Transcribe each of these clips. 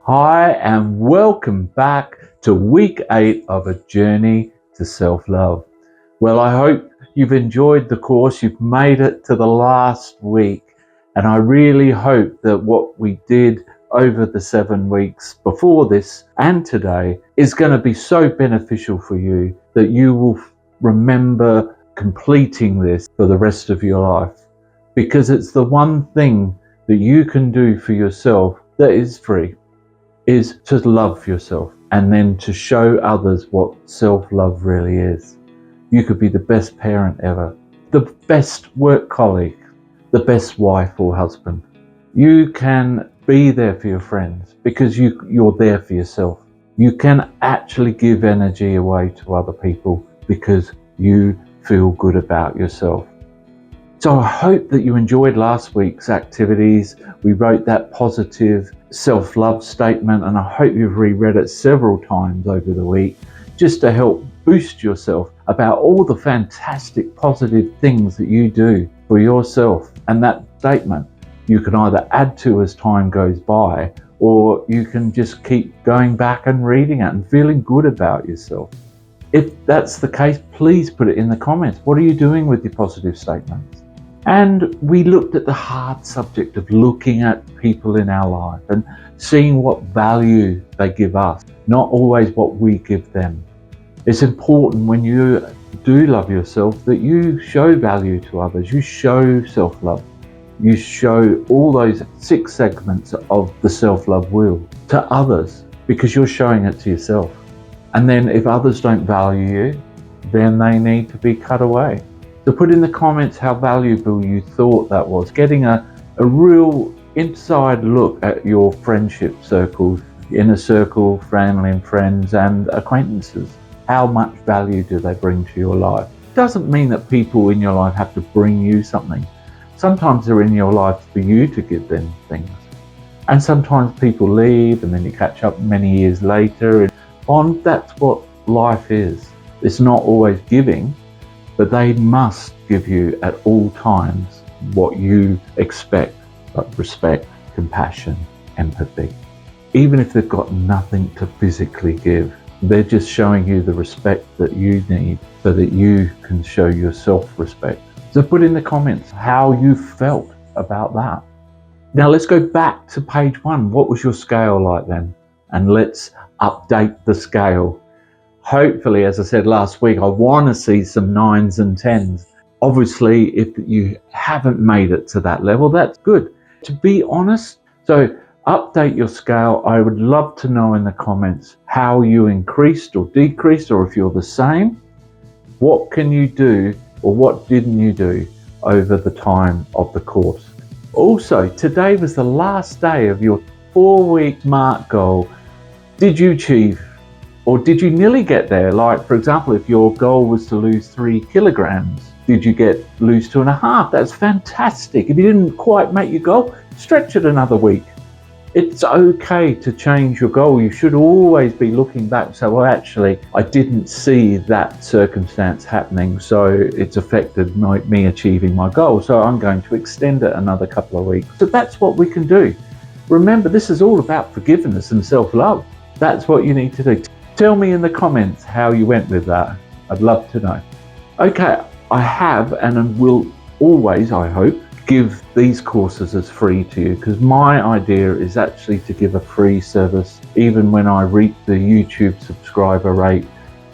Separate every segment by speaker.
Speaker 1: Hi, and welcome back to week 8 of a journey to self-love. Well, I hope you've enjoyed the course. You've made it to the last week, and I really hope that what we did over the 7 weeks before this and today is going to be so beneficial for you that you will remember completing this for the rest of your life, because it's the one thing that you can do for yourself that is free, is to love yourself and then to show others what self-love really is. You could be the best parent ever, the best work colleague, the best wife or husband. You can be there for your friends because you're there for yourself. You can actually give energy away to other people because you feel good about yourself. So I hope that you enjoyed last week's activities. We wrote that positive self-love statement, and I hope you've reread it several times over the week just to help boost yourself about all the fantastic positive things that you do for yourself. And that statement you can either add to as time goes by, or you can just keep going back and reading it and feeling good about yourself. If that's the case, please put it in the comments. What are you doing with your positive statements? And we looked at the hard subject of looking at people in our life and seeing what value they give us, not always what we give them. It's important when you do love yourself that you show value to others, you show self-love, you show all those 6 segments of the self-love wheel to others, because you're showing it to yourself. And then if others don't value you, then they need to be cut away. So put in the comments how valuable you thought that was, getting a real inside look at your friendship circles, inner circle, family and friends and acquaintances. How much value do they bring to your life? Doesn't mean that people in your life have to bring you something. Sometimes they're in your life for you to give them things. And sometimes people leave and then you catch up many years later. And that's what life is. It's not always giving, but they must give you at all times what you expect, like respect, compassion, empathy. Even if they've got nothing to physically give, they're just showing you the respect that you need so that you can show your self-respect. So put in the comments how you felt about that. Now let's go back to page 1. What was your scale like then? And let's update the scale. Hopefully, as I said last week, I want to see some 9s and 10s. Obviously, if you haven't made it to that level, that's good. To be honest, so update your scale. I would love to know in the comments how you increased or decreased, or if you're the same. What can you do or what didn't you do over the time of the course? Also, today was the last day of your 4-week SMART goal. Did you achieve? Or did you nearly get there? Like, for example, if your goal was to lose 3 kilograms, did you lose 2.5? That's fantastic. If you didn't quite make your goal, stretch it another week. It's okay to change your goal. You should always be looking back and say, well, actually, I didn't see that circumstance happening, so it's affected me achieving my goal. So I'm going to extend it another couple of weeks. So that's what we can do. Remember, this is all about forgiveness and self-love. That's what you need to do. Tell me in the comments how you went with that. I'd love to know. Okay, I have and will always, I hope, give these courses as free to you, because my idea is actually to give a free service. Even when I reach the YouTube subscriber rate,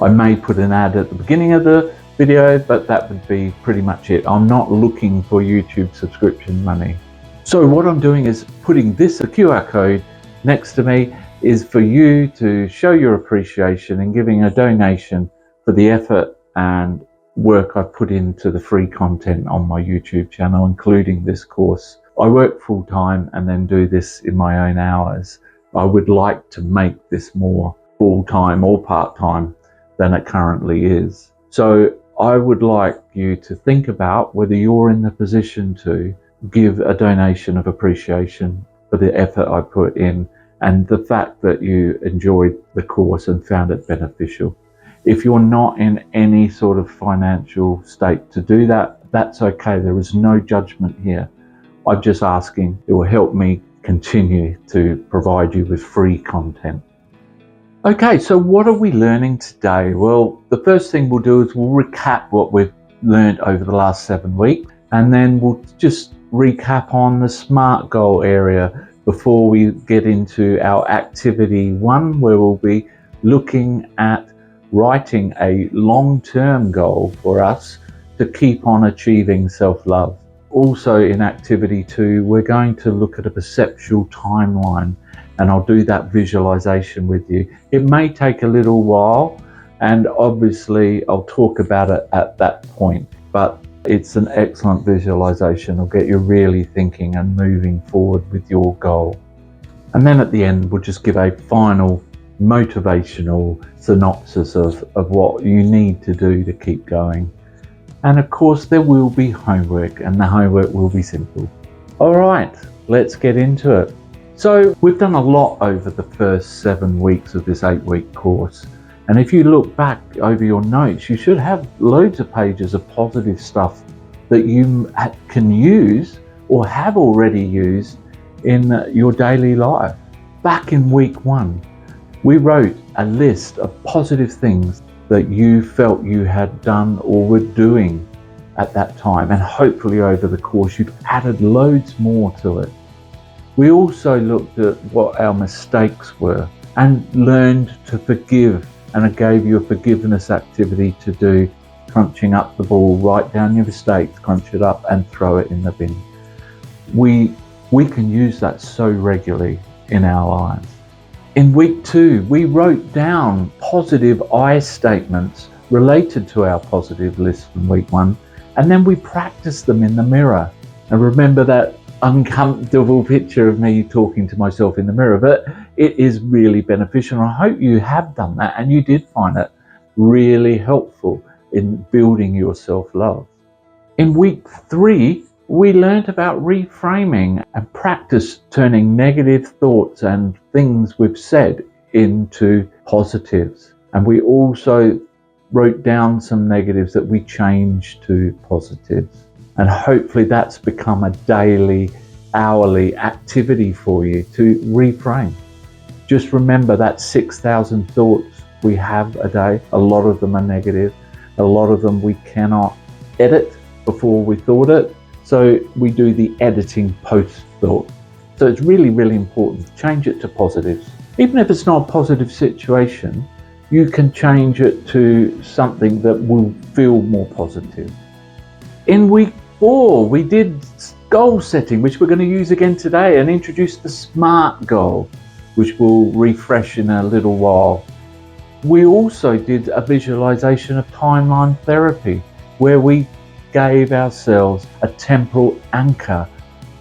Speaker 1: I may put an ad at the beginning of the video, but that would be pretty much it. I'm not looking for YouTube subscription money. So what I'm doing is putting this, a QR code, next to me, is for you to show your appreciation and giving a donation for the effort and work I've put into the free content on my YouTube channel, including this course. I work full time and then do this in my own hours. I would like to make this more full time or part time than it currently is. So I would like you to think about whether you're in the position to give a donation of appreciation for the effort I put in and the fact that you enjoyed the course and found it beneficial. If you're not in any sort of financial state to do that, that's okay. There is no judgment here. I'm just asking, it will help me continue to provide you with free content. Okay, so what are we learning today? Well, the first thing we'll do is we'll recap what we've learned over the last 7 weeks, and then we'll just recap on the SMART goal area before we get into our activity 1, where we'll be looking at writing a long-term goal for us to keep on achieving self-love. Also in activity 2, we're going to look at a perceptual timeline, and I'll do that visualization with you. It may take a little while, and obviously I'll talk about it at that point, but it's an excellent visualization. It'll get you really thinking and moving forward with your goal. And then at the end, we'll just give a final motivational synopsis of what you need to do to keep going. And of course, there will be homework, and the homework will be simple. All right, let's get into it. So we've done a lot over the first 7 weeks of this 8-week course. And if you look back over your notes, you should have loads of pages of positive stuff that you can use or have already used in your daily life. Back in week 1, we wrote a list of positive things that you felt you had done or were doing at that time. And hopefully over the course, you've added loads more to it. We also looked at what our mistakes were and learned to forgive, and I gave you a forgiveness activity to do, crunching up the ball, write down your mistakes, crunch it up and throw it in the bin. We can use that so regularly in our lives. In week 2, we wrote down positive I statements related to our positive list from week 1, and then we practiced them in the mirror. And remember that uncomfortable picture of me talking to myself in the mirror, but it is really beneficial. I hope you have done that and you did find it really helpful in building your self-love. In week 3, we learned about reframing and practice turning negative thoughts and things we've said into positives. And we also wrote down some negatives that we changed to positives. And hopefully that's become a daily, hourly activity for you to reframe. Just remember that 6,000 thoughts we have a day. A lot of them are negative. A lot of them we cannot edit before we thought it. So we do the editing post-thought. So it's really, really important to change it to positives. Even if it's not a positive situation, you can change it to something that will feel more positive. In week 4, we did goal setting, which we're going to use again today, and introduce the SMART goal, which we'll refresh in a little while. We also did a visualization of timeline therapy, where we gave ourselves a temporal anchor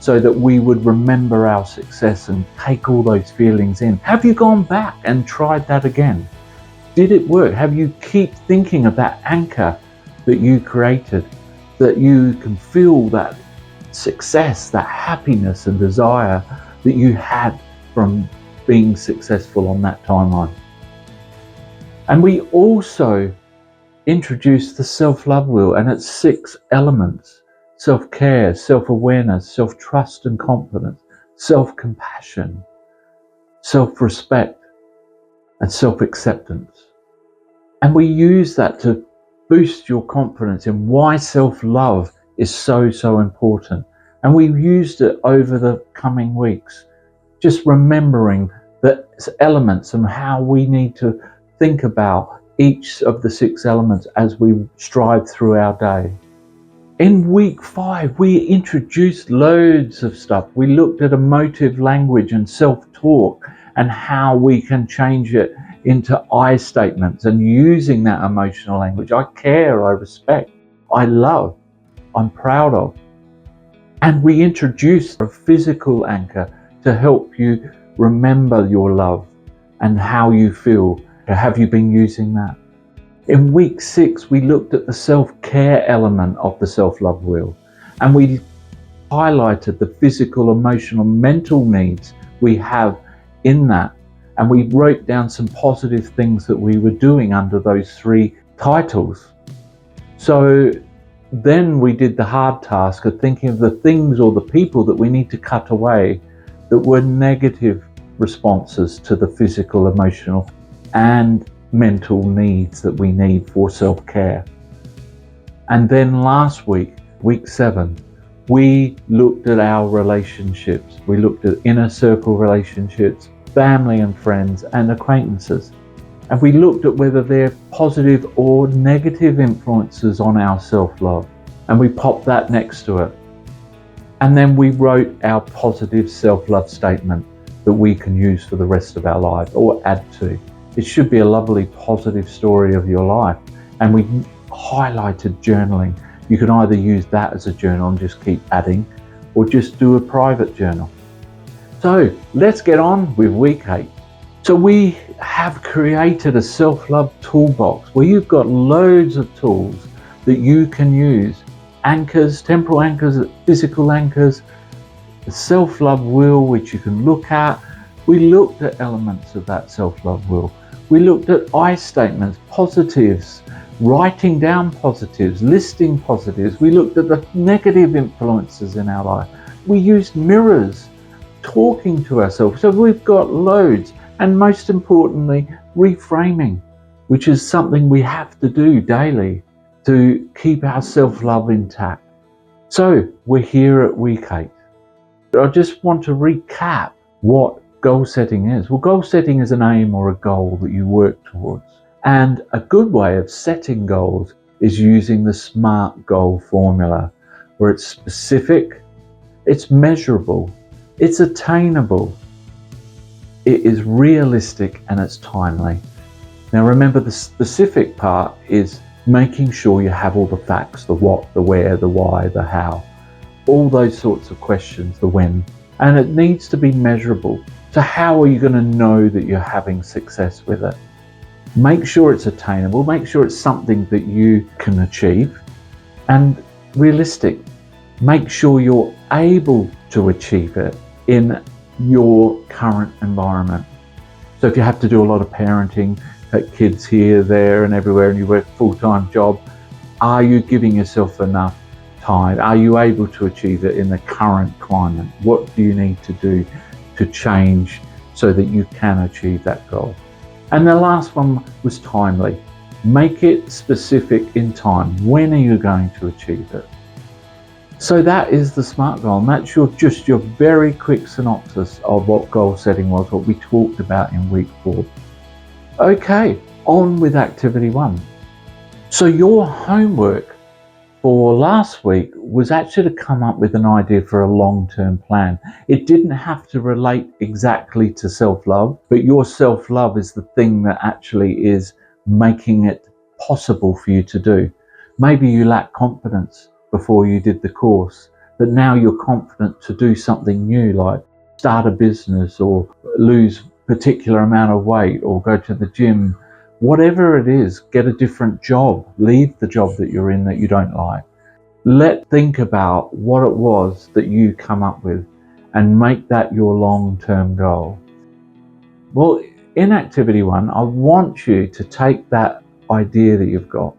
Speaker 1: so that we would remember our success and take all those feelings in. Have you gone back and tried that again? Did it work? Have you keep thinking of that anchor that you created, that you can feel that success, that happiness and desire that you had from being successful on that timeline? And we also introduced the self-love wheel and its 6 elements: self-care, self-awareness, self-trust and confidence, self-compassion, self-respect and self-acceptance. And we use that to boost your confidence in why self-love is so important. And we've used it over the coming weeks, just remembering the elements and how we need to think about each of the 6 elements as we strive through our day. In week 5, we introduced loads of stuff. We looked at emotive language and self-talk and how we can change it into I statements, and using that emotional language: I care, I respect, I love, I'm proud of. And we introduced a physical anchor to help you remember your love and how you feel. Have you been using that? In week 6, we looked at the self-care element of the self-love wheel, and we highlighted the physical, emotional, mental needs we have in that. And we wrote down some positive things that we were doing under those 3 titles. So then we did the hard task of thinking of the things or the people that we need to cut away that were negative responses to the physical, emotional, and mental needs that we need for self-care. And then last week, week 7, we looked at our relationships. We looked at inner circle relationships, family and friends, and acquaintances. And we looked at whether they're positive or negative influences on our self-love. And we popped that next to it. And then we wrote our positive self-love statement that we can use for the rest of our life or add to. It should be a lovely positive story of your life. And we highlighted journaling. You can either use that as a journal and just keep adding, or just do a private journal. So let's get on with week 8. So we have created a self-love toolbox where you've got loads of tools that you can use. Anchors, temporal anchors, physical anchors, the self-love wheel, which you can look at. We looked at elements of that self-love wheel. We looked at I statements, positives, writing down positives, listing positives. We looked at the negative influences in our life. We used mirrors, talking to ourselves. So we've got loads. And most importantly, reframing, which is something we have to do daily to keep our self-love intact. So we're here at week 8. I just want to recap what goal setting is. Well, goal setting is an aim or a goal that you work towards. And a good way of setting goals is using the SMART goal formula, where it's specific, it's measurable, it's attainable, it is realistic, and it's timely. Now remember, the specific part is making sure you have all the facts, the what, the where, the why, the how, all those sorts of questions, the when, and it needs to be measurable. So how are you going to know that you're having success with it? Make sure it's attainable, make sure it's something that you can achieve, and realistic. Make sure you're able to achieve it in your current environment. So if you have to do a lot of parenting, take kids here, there and everywhere, and you work a full-time job, are you giving yourself enough time? Are you able to achieve it in the current climate? What do you need to do to change so that you can achieve that goal? And the last one was timely. Make it specific in time. When are you going to achieve it? So that is the SMART goal, and that's just your very quick synopsis of what goal setting was, what we talked about in week 4. Okay, on with activity 1. So your homework for last week was actually to come up with an idea for a long-term plan. It didn't have to relate exactly to self-love, but your self-love is the thing that actually is making it possible for you to do. Maybe you lack confidence before you did the course, but now you're confident to do something new, like start a business or lose a particular amount of weight or go to the gym. Whatever it is, get a different job, leave the job that you're in that you don't like. Think about what it was that you come up with and make that your long-term goal. Well, in activity 1, I want you to take that idea that you've got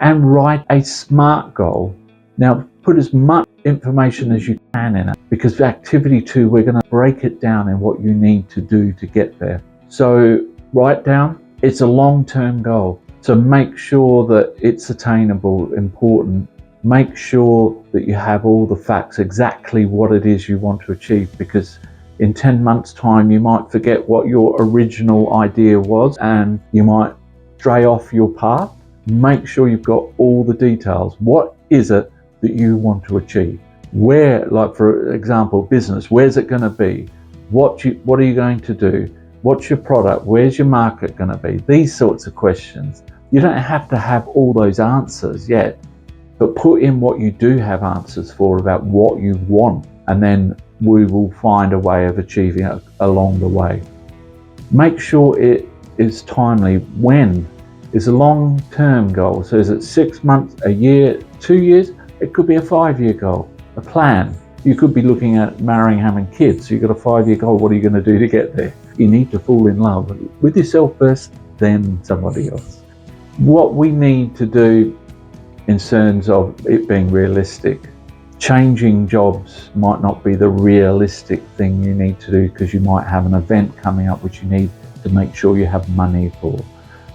Speaker 1: and write a SMART goal. Now, put as much information as you can in it, because for activity 2, we're going to break it down in what you need to do to get there. So write down, it's a long-term goal. So make sure that it's attainable, important. Make sure that you have all the facts, exactly what it is you want to achieve, because in 10 months' time, you might forget what your original idea was and you might stray off your path. Make sure you've got all the details. What is it that you want to achieve? Where, like for example, business, where's it going to be? What are you going to do? What's your product? Where's your market going to be? These sorts of questions. You don't have to have all those answers yet, but put in what you do have answers for about what you want, and then we will find a way of achieving it along the way. Make sure it is timely. When is a long-term goal. So is it 6 months, a year, 2 years? It could be a 5-year goal, a plan. You could be looking at marrying, having kids. So you've got a 5-year goal. What are you going to do to get there? You need to fall in love with yourself first, then somebody else. What we need to do in terms of it being realistic, Changing jobs might not be the realistic thing you need to do because you might have an event coming up which you need to make sure you have money for.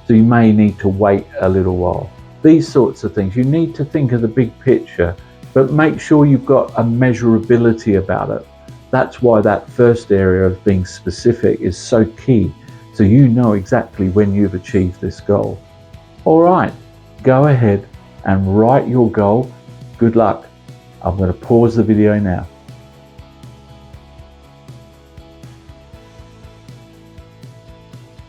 Speaker 1: So you may need to wait a little while. These sorts of things, you need to think of the big picture, but make sure you've got a measurability about it. That's why that first area of being specific is so key, so you know exactly when you've achieved this goal. All right, go ahead and write your goal. Good luck. I'm going to pause the video now.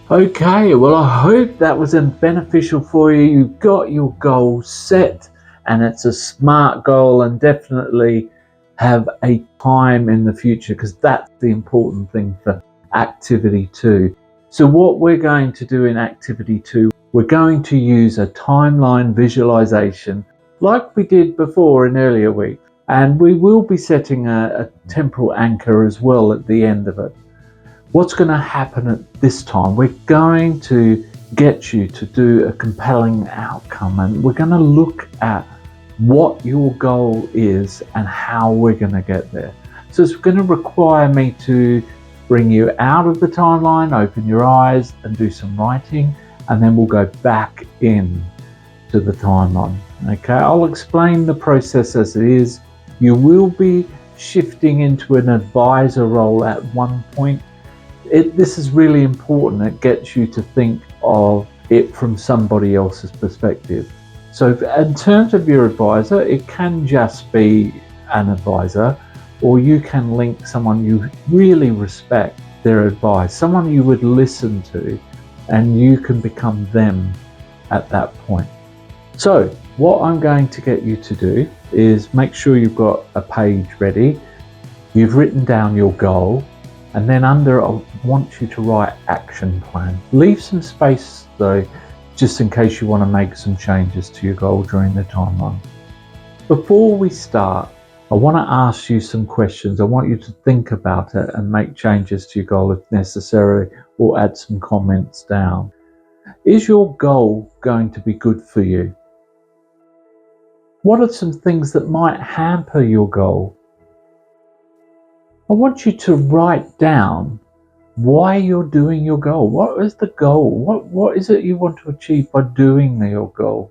Speaker 1: Okay, well, I hope that was beneficial for you. You've got your goal set and it's a smart goal, and definitely have a time in the future, because that's the important thing for activity 2. So what we're going to do in activity 2, we're going to use a timeline visualization like we did before in earlier weeks. And we will be setting a temporal anchor as well at the end of it. What's going to happen at this time? We're going to get you to do a compelling outcome, and we're going to look at what your goal is and how we're going to get there. So it's going to require me to bring you out of the timeline, open your eyes and do some writing, and then we'll go back in to the timeline. Okay, I'll explain the process as it is. You will be shifting into an advisor role at one point. This is really important. It gets you to think of it from somebody else's perspective. So in terms of your advisor, it can just be an advisor, or you can link someone you really respect, their advice, someone you would listen to, and you can become them at that point. So what I'm going to get you to do is make sure you've got a page ready. You've written down your goal, and then under I want you to write action plan. Leave some space though, just in case you want to make some changes to your goal during the timeline. Before we start, I want to ask you some questions. I want you to think about it and make changes to your goal if necessary, or add some comments down. Is your goal going to be good for you? What are some things that might hamper your goal? I want you to write down why you're doing your goal. What is the goal? What is it you want to achieve by doing your goal?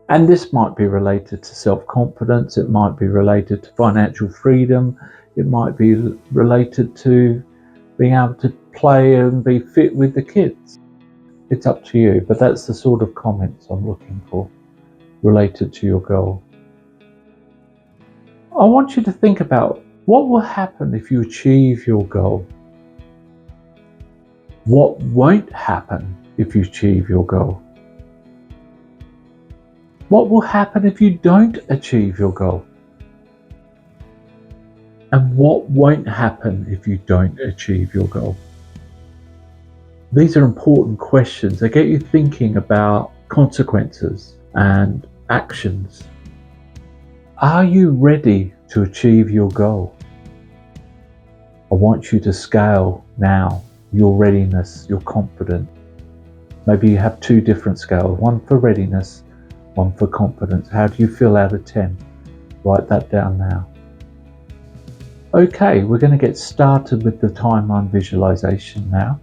Speaker 1: And this might be related to self-confidence. It might be related to financial freedom. It might be related to being able to play and be fit with the kids. It's up to you, but that's the sort of comments I'm looking for related to your goal. I want you to think about what will happen if you achieve your goal. What won't happen if you achieve your goal? What will happen if you don't achieve your goal? And what won't happen if you don't achieve your goal? These are important questions. They get you thinking about consequences and actions. Are you ready to achieve your goal? I want you to scale now your readiness, your confidence. Maybe you have 2 different scales, one for readiness, one for confidence. How do you feel out of 10? Write that down now. Okay, we're going to get started with the timeline visualization now.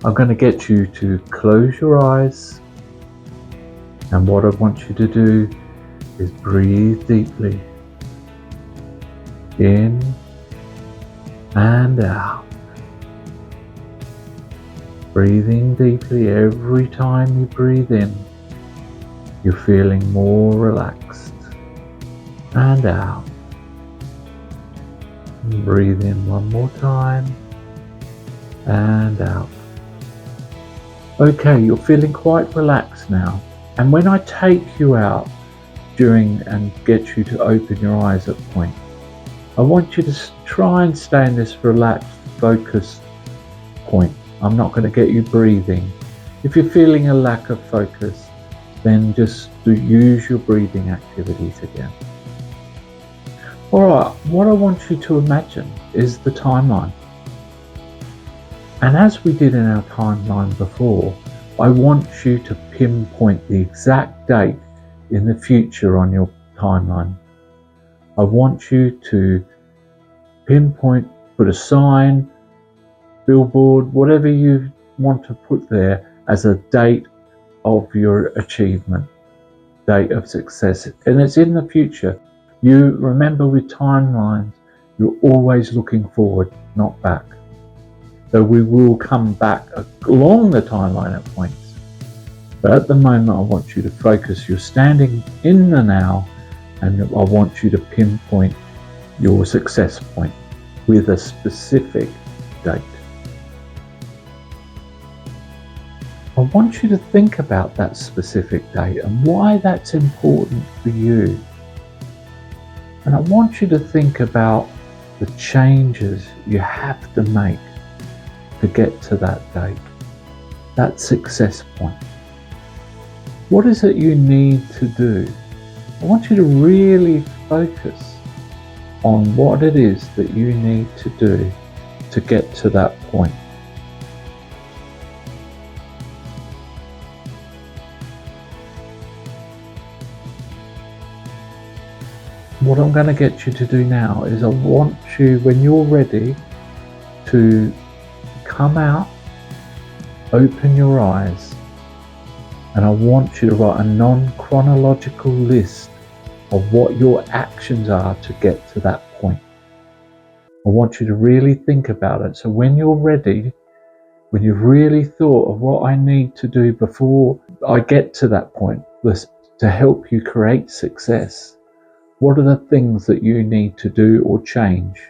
Speaker 1: I'm going to get you to close your eyes, and what I want you to do is breathe deeply in and out. Breathing deeply. Every time you breathe in, you're feeling more relaxed, and out. And breathe in one more time and out. Okay, you're feeling quite relaxed now, and when I take you out during and get you to open your eyes at point, I want you to try and stay in this relaxed, focused point. I'm not going to get you breathing. If you're feeling a lack of focus, then just use your breathing activities again. Alright, what I want you to imagine is the timeline. And as we did in our timeline before, I want you to pinpoint the exact date in the future on your timeline. I want you to pinpoint, put a sign, billboard, whatever you want to put there as a date of your achievement, date of success, and it's in the future. You remember, with timelines, you're always looking forward, not back. So we will come back along the timeline at points, but at the moment I want you to focus. You're standing in the now, and I want you to pinpoint your success point with a specific date. I want you to think about that specific date and why that's important for you. And I want you to think about the changes you have to make to get to that date, that success point. What is it you need to do? I want you to really focus on what it is that you need to do to get to that point. What I'm going to get you to do now is I want you, when you're ready, to come out, open your eyes, and I want you to write a non-chronological list of what your actions are to get to that point. I want you to really think about it. So when you're ready, when you've really thought of what I need to do before I get to that point, to help you create success, what are the things that you need to do or change?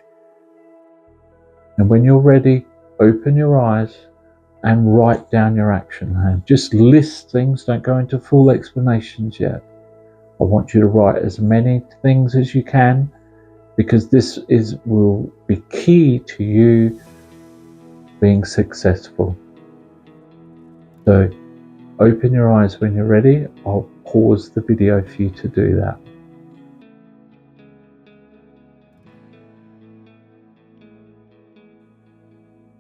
Speaker 1: And when you're ready, open your eyes and write down your action plan. Just list things, don't go into full explanations yet. I want you to write as many things as you can, because this will be key to you being successful. So open your eyes when you're ready. I'll pause the video for you to do that.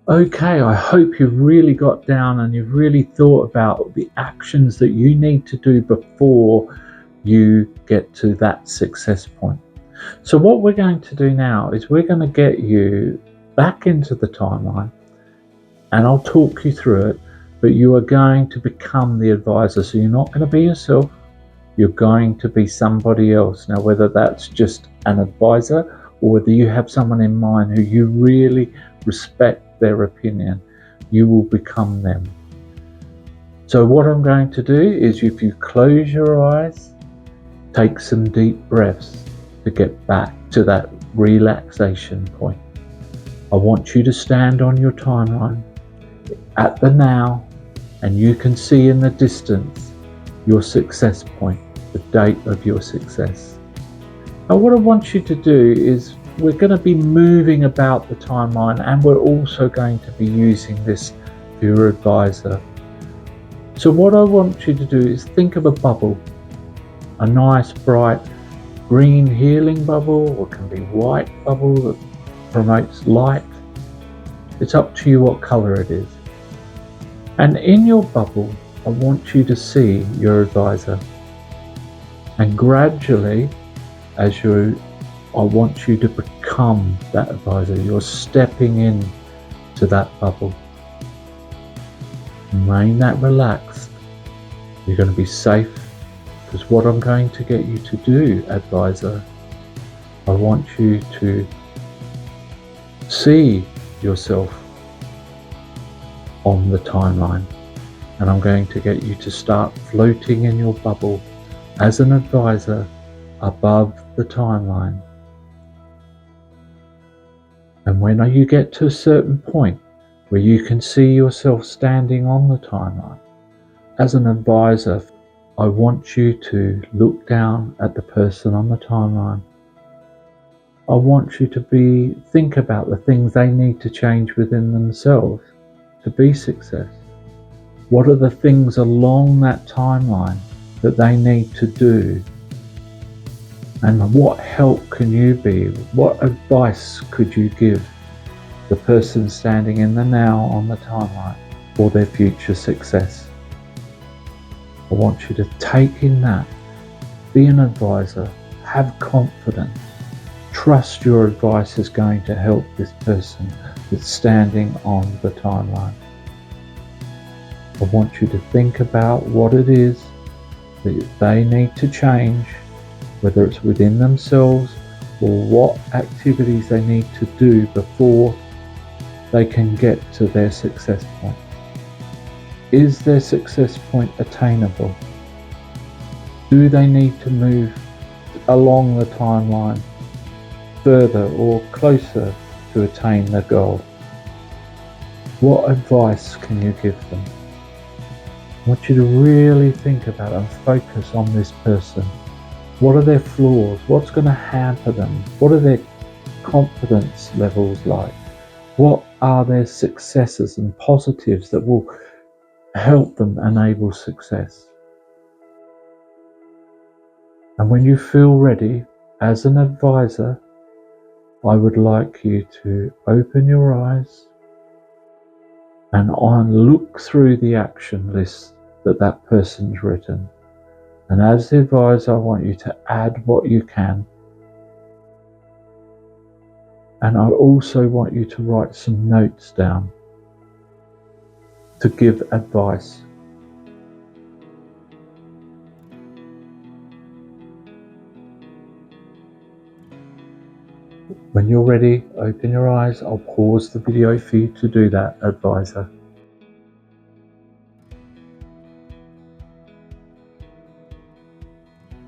Speaker 1: Okay, I hope you've really got down and you've really thought about the actions that you need to do before you get to that success point. So what we're going to do now is we're going to get you back into the timeline, and I'll talk you through it, but you are going to become the advisor. So you're not going to be yourself, you're going to be somebody else. Now, whether that's just an advisor or whether you have someone in mind who you really respect their opinion, you will become them. So what I'm going to do is, if you close your eyes, take some deep breaths to get back to that relaxation point. I want you to stand on your timeline at the now, and you can see in the distance your success point, the date of your success. Now what I want you to do is, we're going to be moving about the timeline, and we're also going to be using this for your advisor. So what I want you to do is think of a bubble, a nice bright green healing bubble, or it can be white bubble that promotes light. It's up to you what color it is. And in your bubble, I want you to see your advisor, and gradually, I want you to become that advisor. You're stepping in to that bubble. Remain that relaxed. You're going to be safe, because what I'm going to get you to do, advisor, I want you to see yourself on the timeline, and I'm going to get you to start floating in your bubble as an advisor above the timeline. And when you get to a certain point where you can see yourself standing on the timeline as an advisor, I want you to look down at the person on the timeline. I want you to think about the things they need to change within themselves to be success. What are the things along that timeline that they need to do? And what help can you be? What advice could you give the person standing in the now on the timeline for their future success? I want you to take in that Be an advisor. Have confidence. Trust your advice is going to help this person that's standing on the timeline. I want you to think about what it is that they need to change, whether it's within themselves or what activities they need to do before they can get to their success point. Is their success point attainable? Do they need to move along the timeline further or closer to attain the goal? What advice can you give them? I want you to really think about and focus on this person. What are their flaws? What's going to hamper them? What are their confidence levels like? What are their successes and positives that will help them enable success? And when you feel ready, as an advisor, I would like you to open your eyes and look through the action list that person's written. And as the advisor, I want you to add what you can. And I also want you to write some notes down to give advice. When you're ready, open your eyes. I'll pause the video for you to do that, advisor.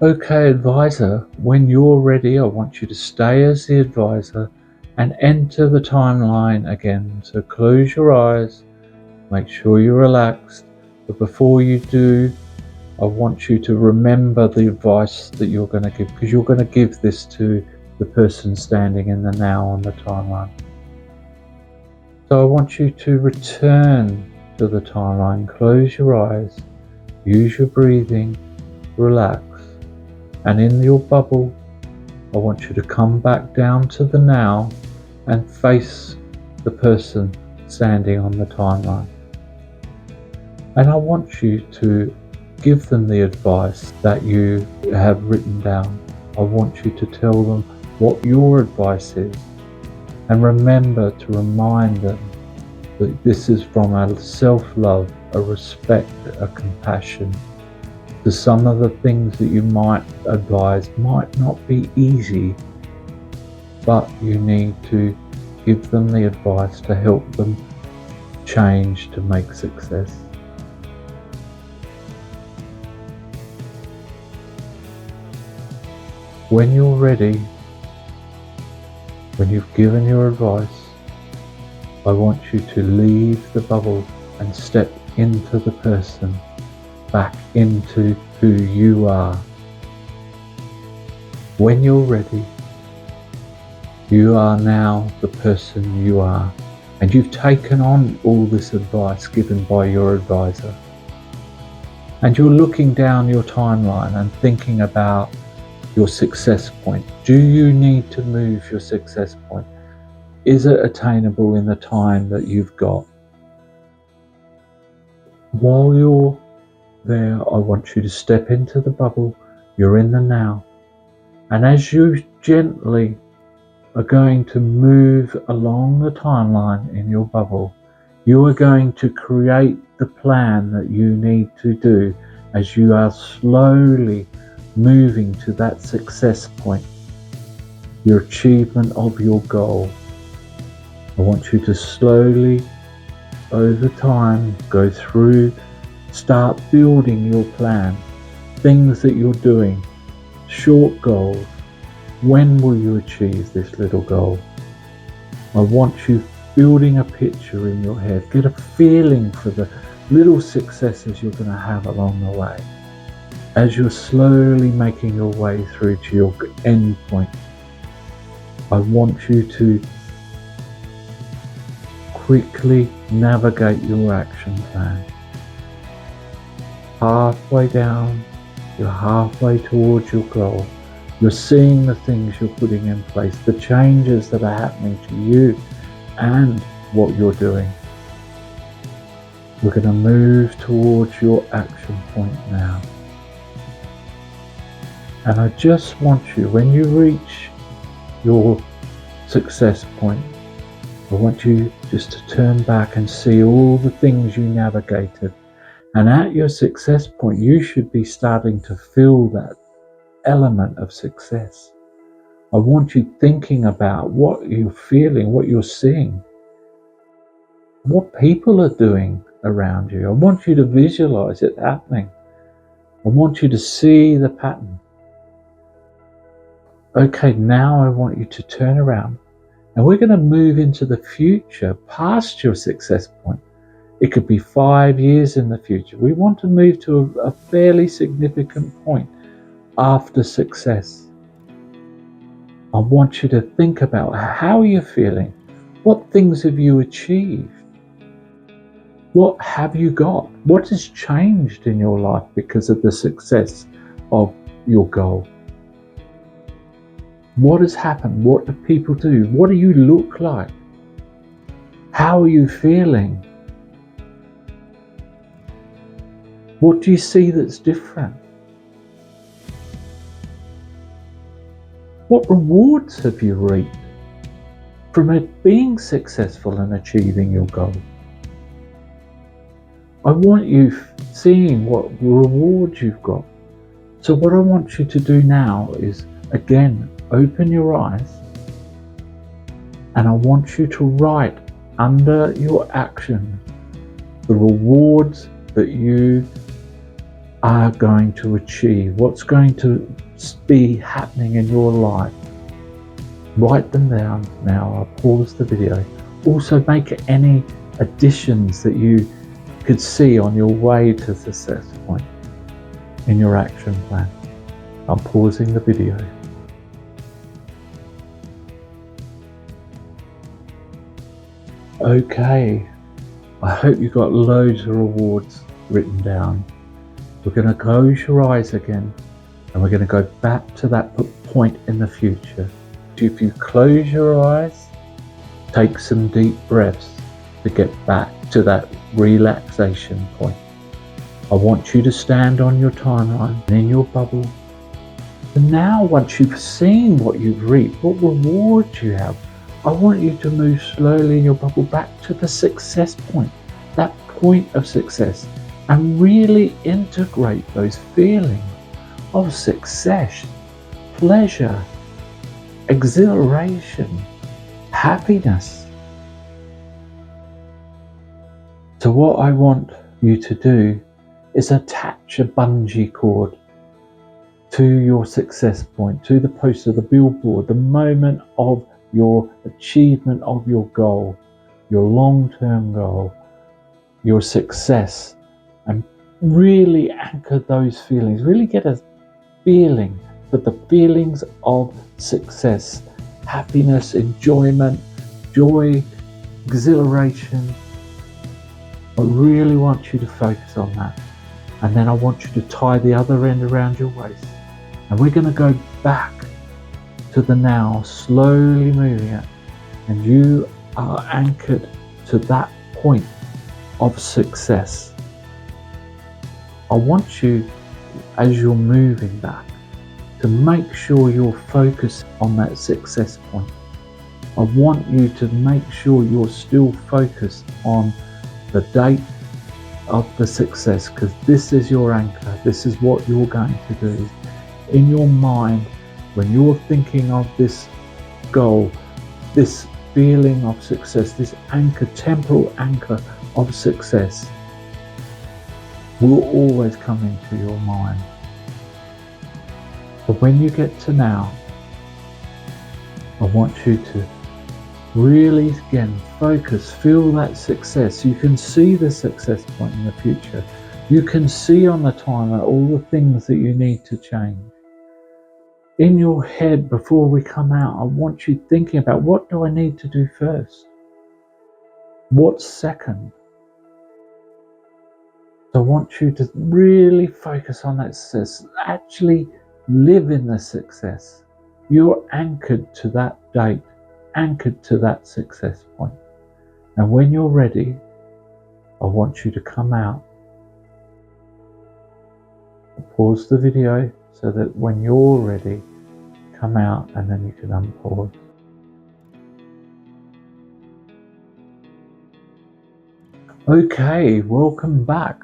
Speaker 1: Okay, advisor, when you're ready, I want you to stay as the advisor and enter the timeline again. So close your eyes, make sure you're relaxed, but before you do, I want you to remember the advice that you're going to give, because you're going to give this to the person standing in the now on the timeline. So I want you to return to the timeline, close your eyes, use your breathing, relax. And in your bubble, I want you to come back down to the now and face the person standing on the timeline. And I want you to give them the advice that you have written down. I want you to tell them what your advice is. And remember to remind them that this is from a self-love, a respect, a compassion. So some of the things that you might advise might not be easy, but you need to give them the advice to help them change to make success. When you're ready, when you've given your advice, I want you to leave the bubble and step into the person, back into who you are. When you're ready, you are now the person you are, and you've taken on all this advice given by your advisor. And you're looking down your timeline and thinking about your success point. Do you need to move your success point? Is it attainable in the time that you've got? While you're there, I want you to step into the bubble. You're in the now. And as you gently are going to move along the timeline in your bubble, you are going to create the plan that you need to do as you are slowly moving to that success point, your achievement of your goal. I want you to slowly, over time, go through, start building your plan, things that you're doing, short goals. When will you achieve this little goal? I want you building a picture in your head. Get a feeling for the little successes you're going to have along the way as you're slowly making your way through to your end point. I want you to quickly navigate your action plan. Halfway down, you're halfway towards your goal. You're seeing the things you're putting in place, the changes that are happening to you and what you're doing. We're going to move towards your action point now. And I just want you, when you reach your success point, I want you just to turn back and see all the things you navigated. And at your success point, you should be starting to feel that element of success. I want you thinking about what you're feeling, what you're seeing, what people are doing around you. I want you to visualize it happening. I want you to see the pattern. Okay, now I want you to turn around and we're going to move into the future past your success point. It could be 5 years in the future. We want to move to a fairly significant point after success. I want you to think about how you're feeling. What things have you achieved? What have you got? What has changed in your life because of the success of your goal? What has happened? What do people do? What do you look like? How are you feeling? What do you see that's different? What rewards have you reaped from it being successful and achieving your goal? I want you seeing what rewards you've got. So what I want you to do now is, again, open your eyes and I want you to write under your action the rewards that you are going to achieve, what's going to be happening in your life. Write them down now. I'll pause the video. Also make any additions that you could see on your way to the success point in your action plan. I'm pausing the video. Okay, I hope you got loads of rewards written down. We're going to close your eyes again and we're going to go back to that point in the future. If you close your eyes, take some deep breaths to get back to that relaxation point. I want you to stand on your timeline and in your bubble. And now, once you've seen what you've reaped, what rewards you have, I want you to move slowly in your bubble back to the success point, that point of success, and really integrate those feelings of success, pleasure, exhilaration, happiness. So what I want you to do is attach a bungee cord to your success point, to the poster, the billboard, the moment of your achievement of your goal, your long-term goal, your success, and really anchor those feelings. Really get a feeling for the feelings of success, happiness, enjoyment, joy, exhilaration. I really want you to focus on that. And then I want you to tie the other end around your waist. And we're going to go back to the now, slowly moving it. And you are anchored to that point of success. I want you, as you're moving back, to make sure you're focused on that success point. I want you to make sure you're still focused on the date of the success, because this is your anchor. This is what you're going to do. In your mind, when you're thinking of this goal, this feeling of success, this anchor, temporal anchor of success will always come into your mind. But when you get to now, I want you to really, again, focus, feel that success. You can see the success point in the future. You can see on the timer all the things that you need to change. In your head, before we come out, I want you thinking about, what do I need to do first? What's second? So I want you to really focus on that success. Actually live in the success. You're anchored to that date, anchored to that success point. And when you're ready, I want you to come out. Pause the video so that when you're ready, come out and then you can unpause. Okay, welcome back.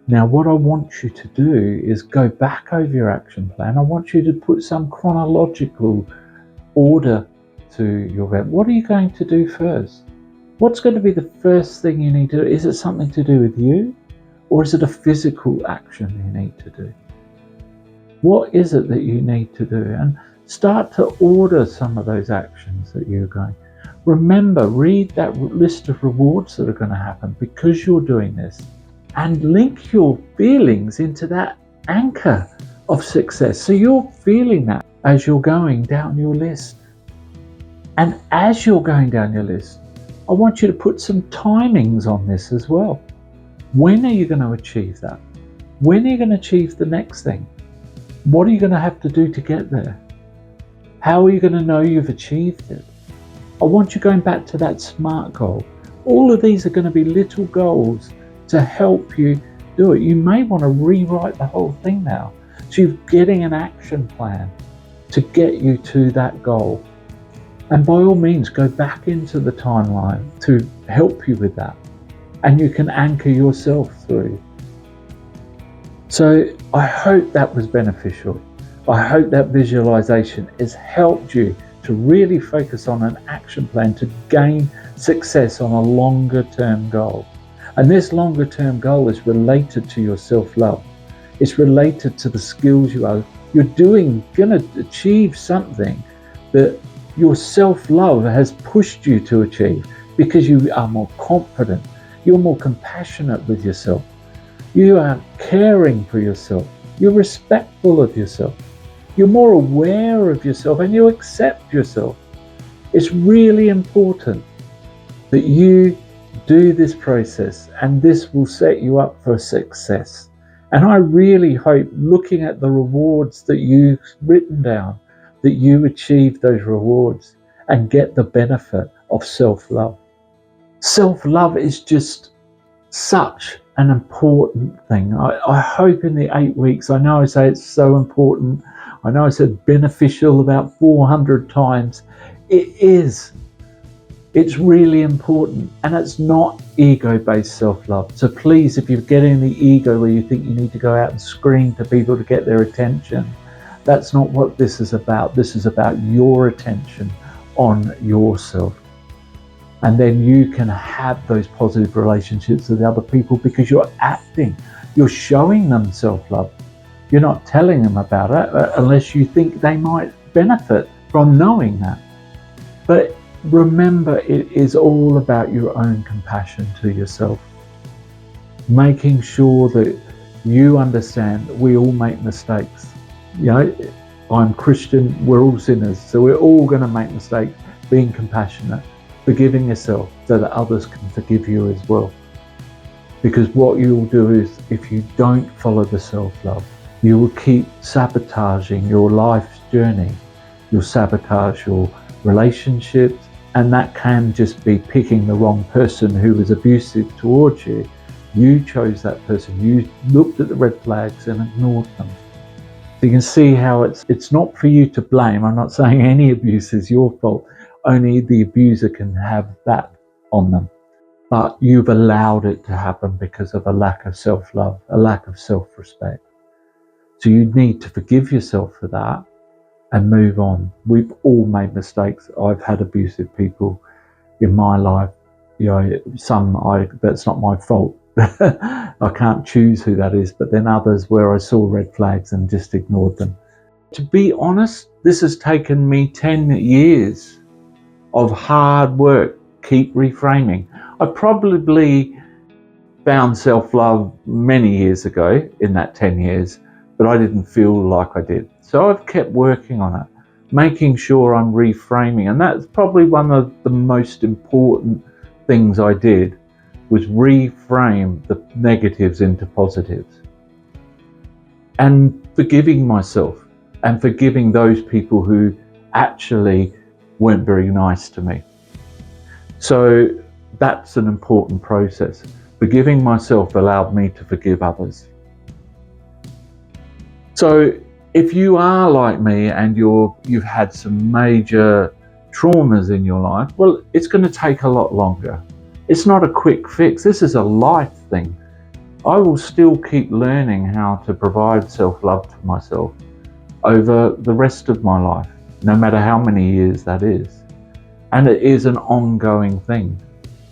Speaker 1: Now what I want you to do is go back over your action plan. I want you to put some chronological order to your event. What are you going to do first? What's going to be the first thing you need to do? Is it something to do with you? Or is it a physical action you need to do? What is it that you need to do? And start to order some of those actions that you're going. Remember, read that list of rewards that are going to happen because you're doing this, and link your feelings into that anchor of success. So you're feeling that as you're going down your list. And as you're going down your list, I want you to put some timings on this as well. When are you going to achieve that? When are you going to achieve the next thing? What are you going to have to do to get there? How are you going to know you've achieved it? I want you going back to that SMART goal. All of these are going to be little goals to help you do it. You may want to rewrite the whole thing now. So you're getting an action plan to get you to that goal. And by all means, go back into the timeline to help you with that. And you can anchor yourself through. So I hope that was beneficial. I hope that visualization has helped you to really focus on an action plan to gain success on a longer term goal. And this longer term goal is related to your self-love. It's related to the skills you're going to achieve something that your self-love has pushed you to achieve because you are more confident, you're more compassionate with yourself, you are caring for yourself, you're respectful of yourself, you're more aware of yourself, and you accept yourself. It's really important that you do this process, and this will set you up for success. And I really hope, looking at the rewards that you've written down, that you achieve those rewards and get the benefit of self-love. Self-love is just such an important thing. I hope in the 8 weeks, I know I say it's so important, I know I said beneficial about 400 times. It is. It's really important, and it's not ego-based self-love. So please, if you're getting the ego where you think you need to go out and scream to people to get their attention, that's not what this is about. This is about your attention on yourself. And then you can have those positive relationships with other people because you're acting, you're showing them self-love. You're not telling them about it unless you think they might benefit from knowing that. But remember, it is all about your own compassion to yourself. Making sure that you understand we all make mistakes. You know, I'm Christian, we're all sinners, so we're all going to make mistakes. Being compassionate, forgiving yourself so that others can forgive you as well. Because what you'll do is, if you don't follow the self-love, you will keep sabotaging your life's journey. You'll sabotage your relationships, and that can just be picking the wrong person who was abusive towards you. You chose that person, you looked at the red flags and ignored them. So you can see how it's not for you to blame. I'm not saying any abuse is your fault. Only the abuser can have that on them. But you've allowed it to happen because of a lack of self-love, a lack of self-respect. So you need to forgive yourself for that and move on. We've all made mistakes. I've had abusive people in my life. You know, that's not my fault. I can't choose who that is, but then others where I saw red flags and just ignored them. To be honest, this has taken me 10 years of hard work, keep reframing. I probably found self-love many years ago in that 10 years, but I didn't feel like I did. So I've kept working on it, making sure I'm reframing. And that's probably one of the most important things I did, was reframe the negatives into positives. And forgiving myself and forgiving those people who actually weren't very nice to me. So that's an important process. Forgiving myself allowed me to forgive others. So If you are like me and you've had some major traumas in your life, well, it's going to take a lot longer. It's not a quick fix. This is a life thing. I will still keep learning how to provide self-love to myself over the rest of my life, no matter how many years that is. And it is an ongoing thing.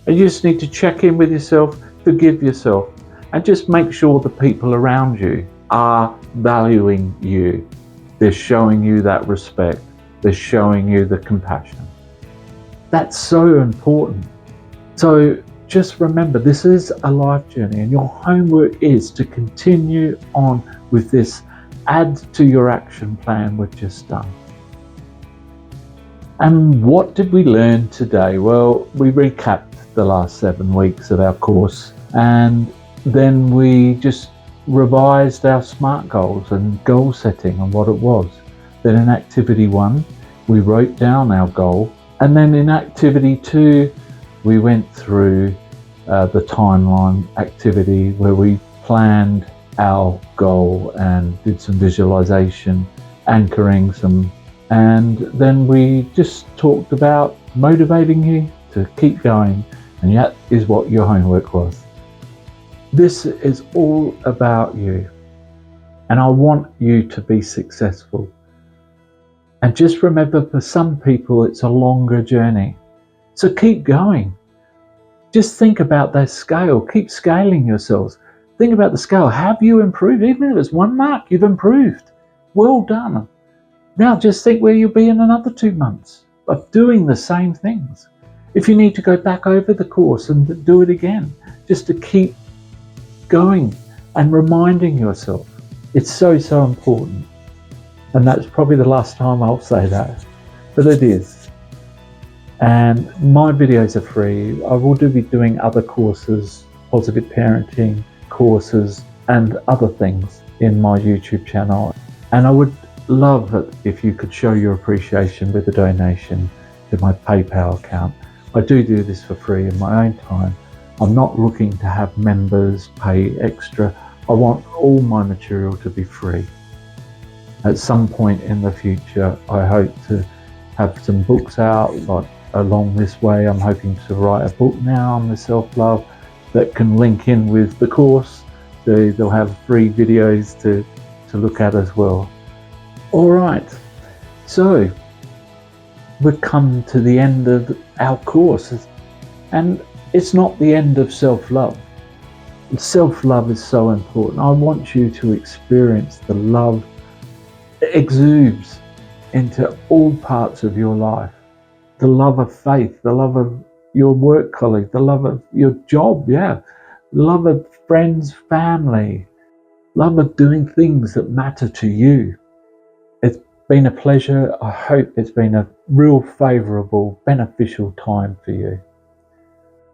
Speaker 1: And you just need to check in with yourself, forgive yourself, and just make sure the people around you are valuing you. They're showing you that respect. They're showing you the compassion. That's so important. So just remember, this is a life journey, and your homework is to continue on with this. Add to your action plan we've just done. And what did we learn today? Well, we recapped the last 7 weeks of our course, and then we just revised our SMART goals and goal setting and what it was. Then in activity 1, we wrote down our goal, and then in activity 2, we went through the timeline activity where we planned our goal and did some visualization, anchoring some, and then we just talked about motivating you to keep going, and that is what your homework was. This is all about you, and I want you to be successful. And just remember, for some people it's a longer journey, so keep going. Just think about that scale. Keep scaling yourselves. Think about the scale. Have you improved? Even if it's 1 mark, you've improved. Well done. Now just think where you'll be in another 2 months of doing the same things. If you need to go back over the course and do it again, just to keep going and reminding yourself. It's so, so important. And that's probably the last time I'll say that, but it is. And my videos are free. I will be doing other courses, positive parenting courses, and other things in my YouTube channel. And I would love it if you could show your appreciation with a donation to my PayPal account. I do this for free in my own time. I'm not looking to have members pay extra. I want all my material to be free. At some point in the future, I hope to have some books out, like along this way. I'm hoping to write a book now on the self-love that can link in with the course. So they'll have free videos to look at as well. All right, so we've come to the end of our course, and it's not the end of self-love. Self-love is so important. I want you to experience the love that exudes into all parts of your life. The love of faith, the love of your work colleague, the love of your job, the love of friends, family, love of doing things that matter to you. It's been a pleasure. I hope it's been a real favourable, beneficial time for you.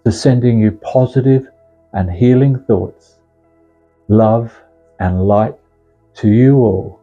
Speaker 1: So sending you positive and healing thoughts, love and light to you all.